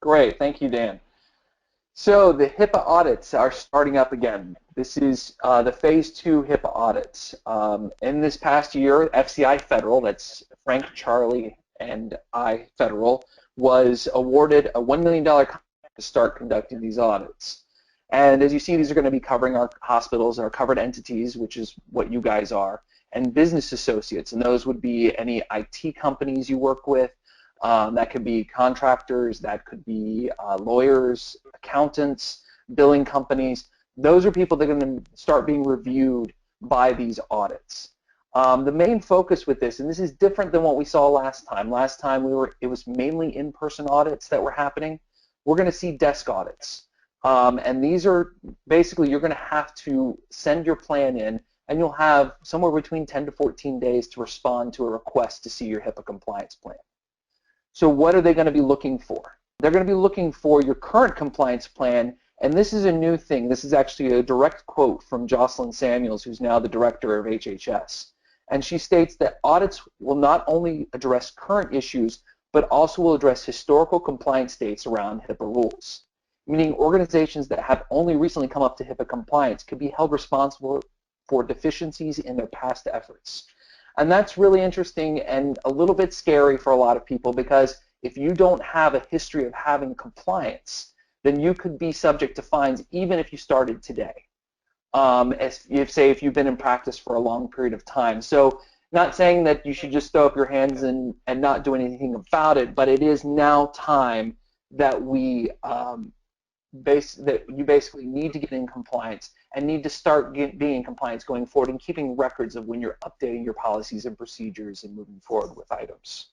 Great, thank you, Dan. So the HIPAA audits are starting up again. This is the phase 2 HIPAA audits. In this past year, FCI Federal, that's Frank, Charlie, and I Federal, was awarded a $1 million contract to start conducting these audits. And as you see, these are going to be covering our hospitals, our covered entities, which is what you guys are, and business associates, and those would be any IT companies you work with. That could be contractors, that could be lawyers, accountants, billing companies. Those are people that are going to start being reviewed by these audits. The main focus with this, and this is different than what we saw last time. Last time it was mainly in-person audits that were happening. We're going to see desk audits. And these are basically, you're going to have to send your plan in, and you'll have somewhere between 10 to 14 days to respond to a request to see your HIPAA compliance plan. So what are they going to be looking for? They're going to be looking for your current compliance plan, and this is a new thing. This is actually a direct quote from Jocelyn Samuels, who's now the director of HHS. And she states that audits will not only address current issues, but also will address historical compliance dates around HIPAA rules, meaning organizations that have only recently come up to HIPAA compliance could be held responsible for deficiencies in their past efforts. And that's really interesting and a little bit scary for a lot of people, because if you don't have a history of having compliance, then you could be subject to fines even if you started today. If you've been in practice for a long period of time. So not saying that you should just throw up your hands and not do anything about it, but it is now time that you basically need to get in compliance and need to start being in compliance going forward and keeping records of when you're updating your policies and procedures and moving forward with items.